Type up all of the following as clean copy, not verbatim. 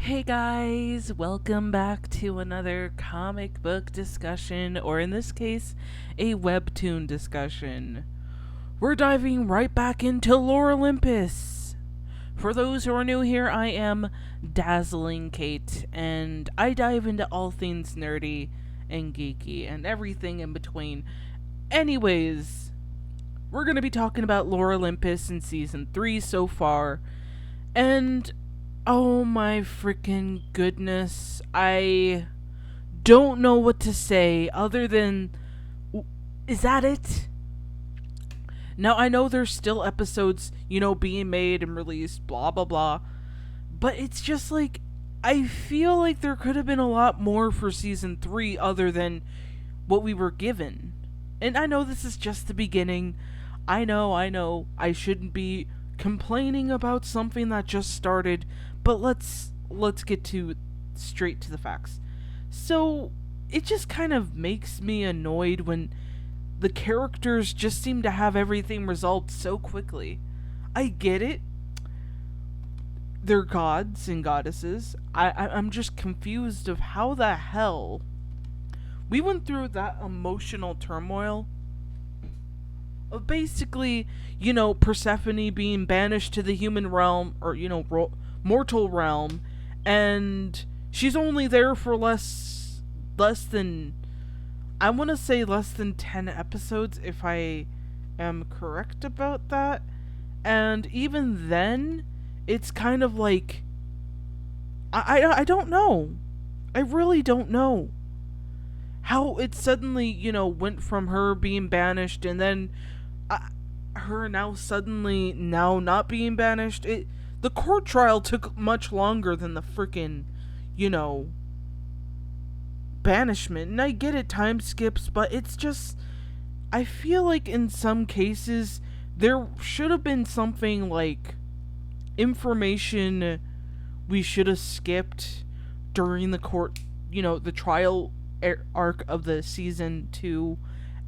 Hey guys, welcome back to another comic book discussion, or in this case, a webtoon discussion. We're diving right back into Lore Olympus. For those who are new here, I am Dazzling Kate, and I dive into all things nerdy and geeky and everything in between. Anyways, we're going to be talking about Lore Olympus in season 3 so far, and oh my freaking goodness. I don't know what to say other than. Is that it? Now, I know there's still episodes, being made and released, blah, blah, blah. But it's just like. I feel like there could have been a lot more for season 3 other than what we were given. And I know this is just the beginning. I know. I shouldn't be complaining about something that just started, but let's get to straight to the facts. So it just kind of makes me annoyed when the characters just seem to have everything resolved so quickly. I get it. They're gods and goddesses. I'm just confused of how the hell we went through that emotional turmoil of basically, Persephone being banished to the human realm, or, mortal realm, and she's only there for less than, I want to say less than 10 episodes, if I am correct about that. And even then, it's kind of like, I don't know. I really don't know how it suddenly, went from her being banished and then her now suddenly now not being banished. The court trial took much longer than the freaking, you know, banishment. And I get it, time skips, but it's just, I feel like in some cases there should have been something like information we should have skipped during the court, the trial arc of the season 2,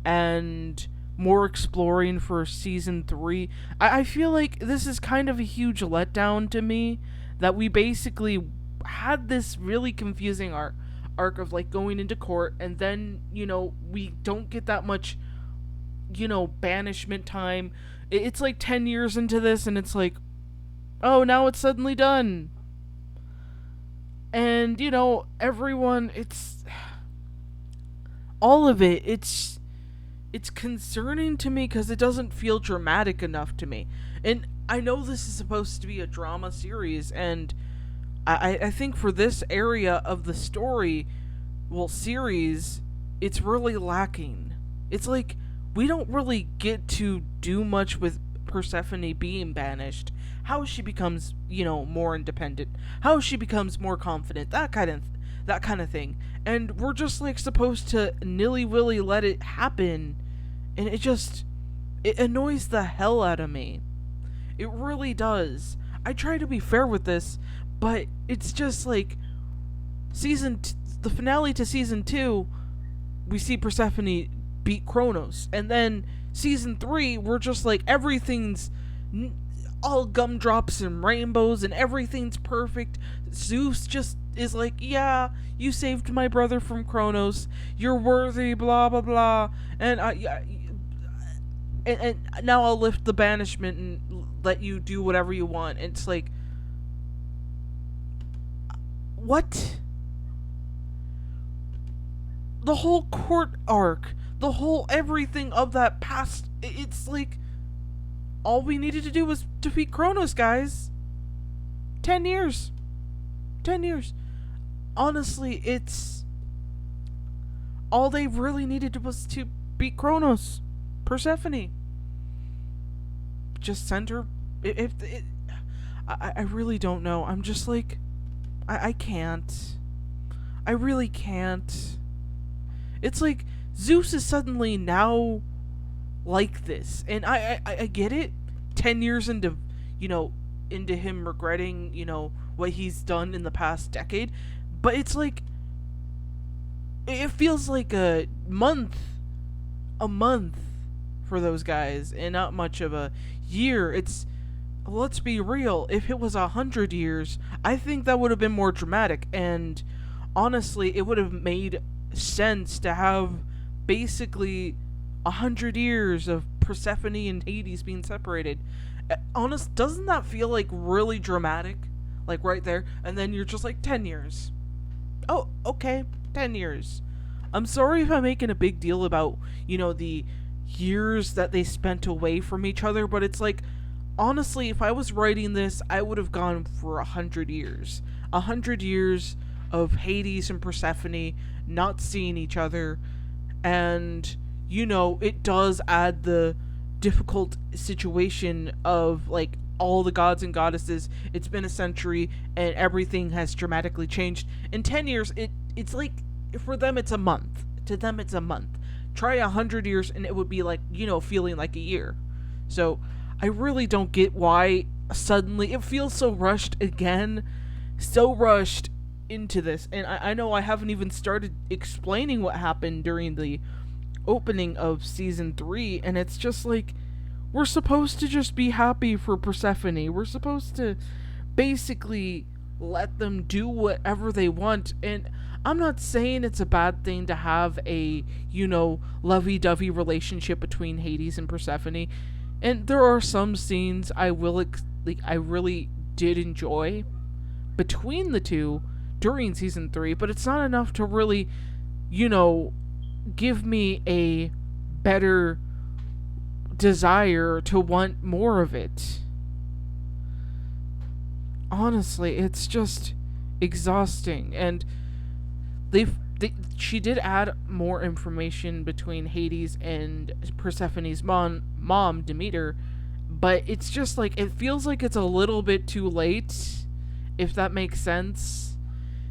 and more exploring for season 3. I feel like this is kind of a huge letdown to me that we basically had this really confusing arc of like going into court, and then, we don't get that much, banishment time. It's like 10 years into this, and it's like, oh, now it's suddenly done. And, everyone, it's all of it, it's concerning to me because it doesn't feel dramatic enough to me. And I know this is supposed to be a drama series, and I think for this area of the story, series, it's really lacking. It's like we don't really get to do much with Persephone being banished. How she becomes, more independent. How she becomes more confident. That kind of thing. And we're just like supposed to nilly-willy let it happen, and it annoys the hell out of me. It really does. I try to be fair with this, but it's just like the finale to season 2, we see Persephone beat Kronos, and then season 3, we're just like everything's all gumdrops and rainbows and everything's perfect. Zeus just is like, yeah, you saved my brother from Kronos, you're worthy, blah blah blah, and and now I'll lift the banishment and let you do whatever you want. And it's like, what? The whole court arc, the whole everything of that past, it's like, all we needed to do was defeat Kronos, guys. 10 years. 10 years. Honestly, it's all they really needed was to beat Kronos. Persephone. Just send her. I really don't know. I'm just like, I can't. I really can't. It's like Zeus is suddenly now like this, and I get it. 10 years into, into him regretting, what he's done in the past decade, but it's like, it feels like a month for those guys, and not much of a year. let's be real, if it was 100 years, I think that would have been more dramatic, and honestly, it would have made sense to have basically 100 years of Persephone and Hades being separated. Honest, doesn't that feel like really dramatic? Like right there, and then you're just like 10 years. Oh, okay, 10 years. I'm sorry if I'm making a big deal about the years that they spent away from each other, but it's like honestly, if I was writing this, I would have gone for 100 years. 100 years of Hades and Persephone not seeing each other, and it does add the difficult situation of like all the gods and goddesses. It's been a century and everything has dramatically changed. In 10 years, it's like for them it's a month. To them it's a month. Try 100 years and it would be like, feeling like a year. So I really don't get why suddenly it feels so rushed again. So rushed into this. And I know I haven't even started explaining what happened during the opening of season 3, and it's just like we're supposed to just be happy for Persephone. We're supposed to basically let them do whatever they want. And I'm not saying it's a bad thing to have a, lovey-dovey relationship between Hades and Persephone. And there are some scenes I really did enjoy between the two during season 3, but it's not enough to really, give me a better desire to want more of it. Honestly, it's just exhausting. And she did add more information between Hades and Persephone's mom Demeter, but it's just like it feels like it's a little bit too late, if that makes sense.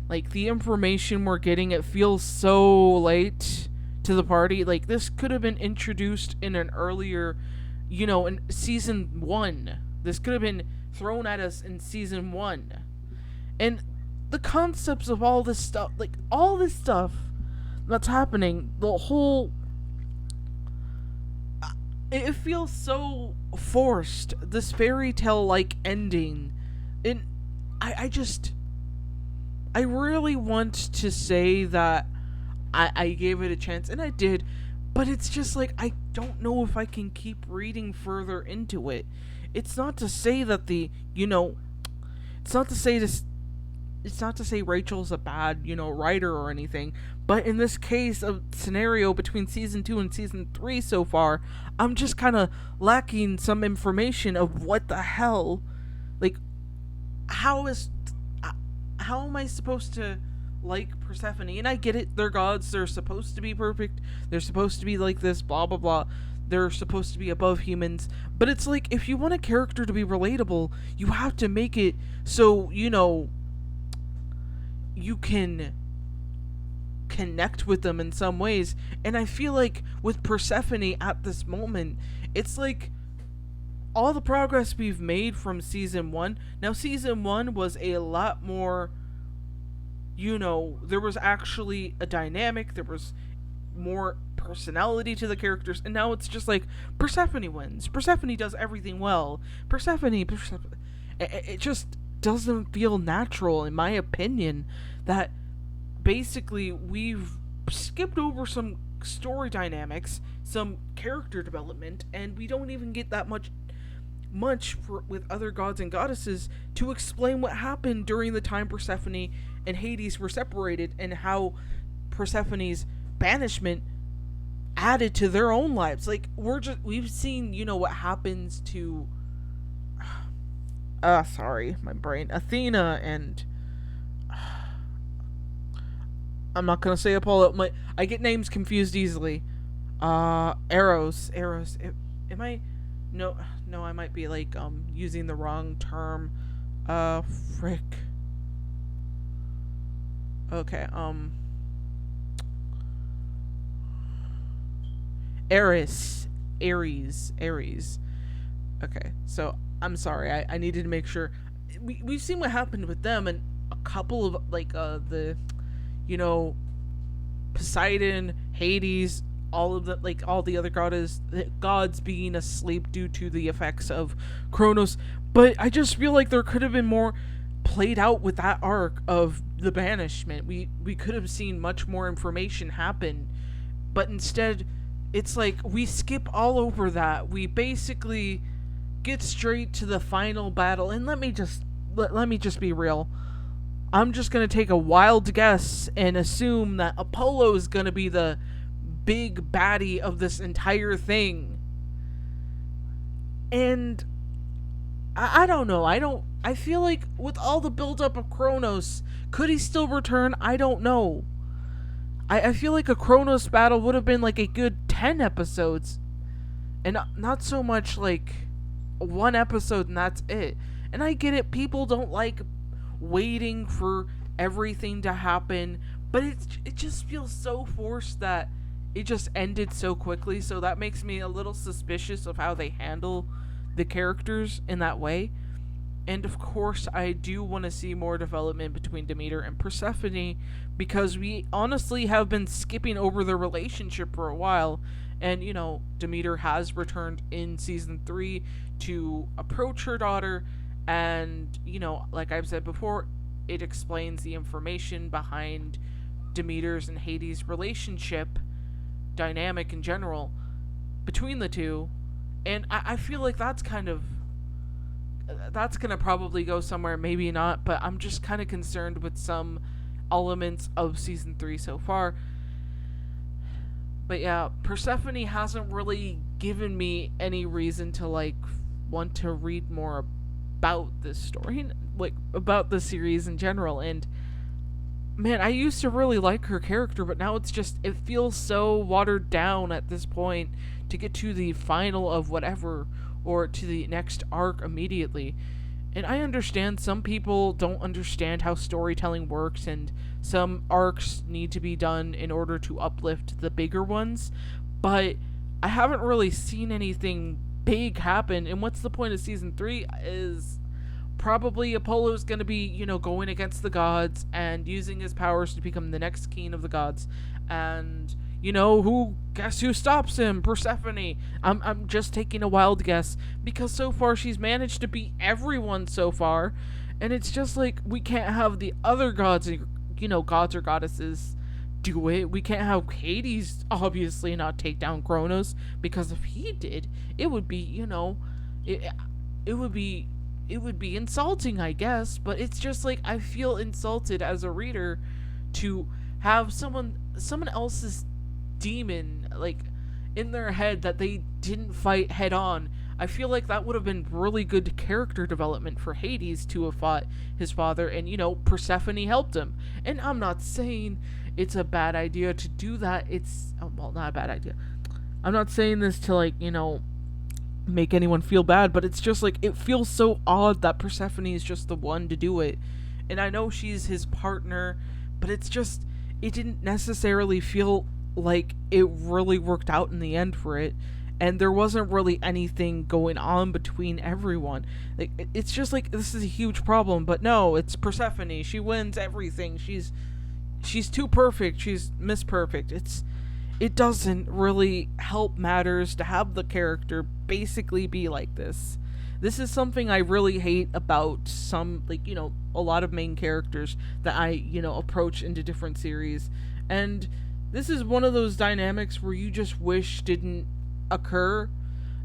Like the information we're getting, it feels so late to the party. Like this could have been introduced in an earlier, in season 1. This could have been thrown at us in season 1. And the concepts of all this stuff, like all this stuff that's happening, the whole, it feels so forced. This fairy tale like ending. And I really want to say that I gave it a chance, and I did, but it's just like I don't know if I can keep reading further into it. It's not to say that it's not to say this. It's not to say Rachel's a bad, writer or anything, but in this case of scenario between season 2 and season 3 so far, I'm just kind of lacking some information of what the hell, like, how am I supposed to like Persephone? And I get it, they're gods, they're supposed to be perfect, they're supposed to be like this, blah blah blah, they're supposed to be above humans, but it's like, if you want a character to be relatable, you have to make it so, you can connect with them in some ways. And I feel like with Persephone at this moment, it's like all the progress we've made from season 1. Now season 1 was a lot more, there was actually a dynamic, there was more personality to the characters, and now it's just like Persephone wins, Persephone does everything well, Persephone. It just doesn't feel natural, in my opinion, that basically we've skipped over some story dynamics, some character development, and we don't even get that much with other gods and goddesses to explain what happened during the time Persephone and Hades were separated, and how Persephone's banishment added to their own lives. Like we've seen, what happens to sorry, my brain, Athena and I'm not gonna say Apollo. I get names confused easily. Eros. Am I? No. I might be like using the wrong term. Frick. Okay. Ares. Okay. So I'm sorry. I needed to make sure. We've seen what happened with them, and a couple of the Poseidon, Hades, all of all the other gods being asleep due to the effects of Kronos. But I just feel like there could have been more played out with that arc of the banishment. We could have seen much more information happen, but instead it's like we skip all over that. We basically get straight to the final battle. And let me just be real. I'm just going to take a wild guess and assume that Apollo is going to be the big baddie of this entire thing. And I don't know. I feel like with all the buildup of Kronos, could he still return? I don't know. I feel like a Kronos battle would have been like a good 10 episodes. And not so much like one episode and that's it. And I get it. People don't like waiting for everything to happen. But it just feels so forced that it just ended so quickly. So that makes me a little suspicious of how they handle the characters in that way. And of course, I do want to see more development between Demeter and Persephone because we honestly have been skipping over the relationship for a while. And, you know, Demeter has returned in season 3 to approach her daughter. And, you know, like I've said before, it explains the information behind Demeter's and Hades' relationship dynamic in general between the two. And I feel like that's gonna probably go somewhere, maybe not, but I'm just kind of concerned with some elements of season 3 so far. But yeah, Persephone hasn't really given me any reason to like want to read more about this story, like about the series in general. And man, I used to really like her character, but now it feels so watered down at this point to get to the final of whatever or to the next arc immediately. And I understand some people don't understand how storytelling works, and some arcs need to be done in order to uplift the bigger ones, but I haven't really seen anything big happen. And what's the point of season 3 is probably Apollo's going to be, you know, going against the gods and using his powers to become the next king of the gods. And you know, guess who stops him? Persephone. I'm just taking a wild guess because so far she's managed to beat everyone so far, and it's just like we can't have the other gods, you know, gods or goddesses do it. We can't have Hades obviously not take down Kronos, because if he did, it would be, you know, it would be insulting, I guess. But it's just like I feel insulted as a reader to have someone else's demon like in their head that they didn't fight head on. I feel like that would have been really good character development for Hades to have fought his father, and you know, Persephone helped him. And I'm not saying it's a bad idea to do that. It's well, not a bad idea. I'm not saying this to like, you know, make anyone feel bad, but it's just like it feels so odd that Persephone is just the one to do it. And I know she's his partner, but it didn't necessarily feel like it really worked out in the end for it, and there wasn't really anything going on between everyone. Like it's just like this is a huge problem, but no, it's Persephone. She wins everything. She's too perfect. She's Miss Perfect. It doesn't really help matters to have the character basically be like this. This is something I really hate about some, like, you know, a lot of main characters that I, you know, approach into different series. And this is one of those dynamics where you just wish didn't occur.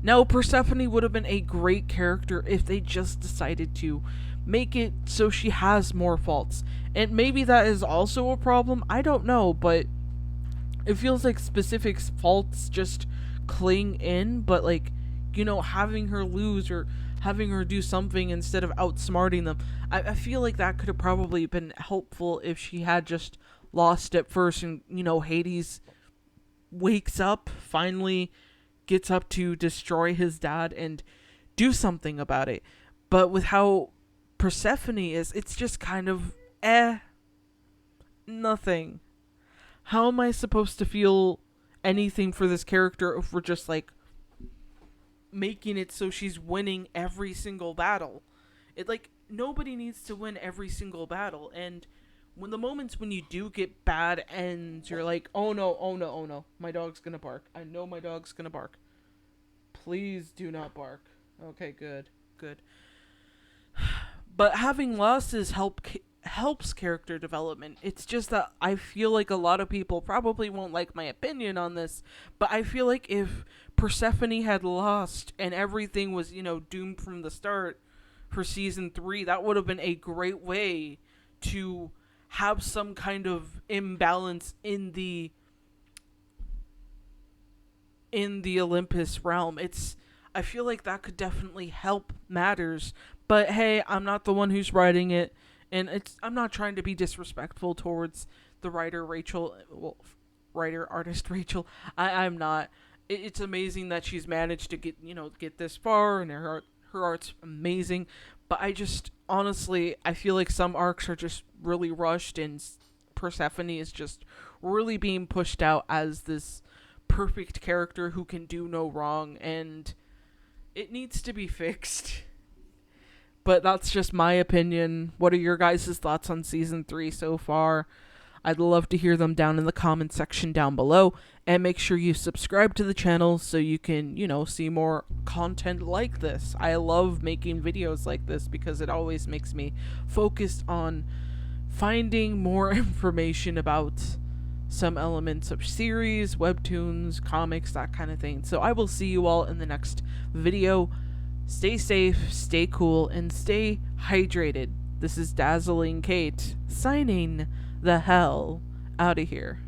Now, Persephone would have been a great character if they just decided to make it so she has more faults. And maybe that is also a problem. I don't know, but it feels like specific faults just cling in, but like, you know, having her lose or having her do something instead of outsmarting them, I feel like that could have probably been helpful if she had just lost at first, and you know, Hades wakes up, finally gets up to destroy his dad and do something about it. But with how Persephone is, it's just kind of nothing. How am I supposed to feel anything for this character if we're just like making it so she's winning every single battle? It like nobody needs to win every single battle. And when the moments when you do get bad ends, you're like, oh no, oh no, oh no, my dog's gonna bark. I know my dog's gonna bark. Please do not bark. Okay, good, good. But having losses helps character development. It's just that I feel like a lot of people probably won't like my opinion on this, but I feel like if Persephone had lost and everything was, doomed from the start for season 3, that would have been a great way to have some kind of imbalance in the Olympus realm. I feel like that could definitely help matters. But hey, I'm not the one who's writing it, and I'm not trying to be disrespectful towards the writer Rachel, well, writer artist Rachel. I'm not. It's amazing that she's managed to get this far, and her art's amazing. But I just honestly, I feel like some arcs are just really rushed, and Persephone is just really being pushed out as this perfect character who can do no wrong, and it needs to be fixed. But that's just my opinion. What are your guys' thoughts on season 3 so far? I'd love to hear them down in the comment section down below. And make sure you subscribe to the channel so you can, see more content like this. I love making videos like this because it always makes me focused on finding more information about some elements of series, webtoons, comics, that kind of thing. So I will see you all in the next video. Stay safe, stay cool, and stay hydrated. This is Dazzling Kate, signing the hell out of here.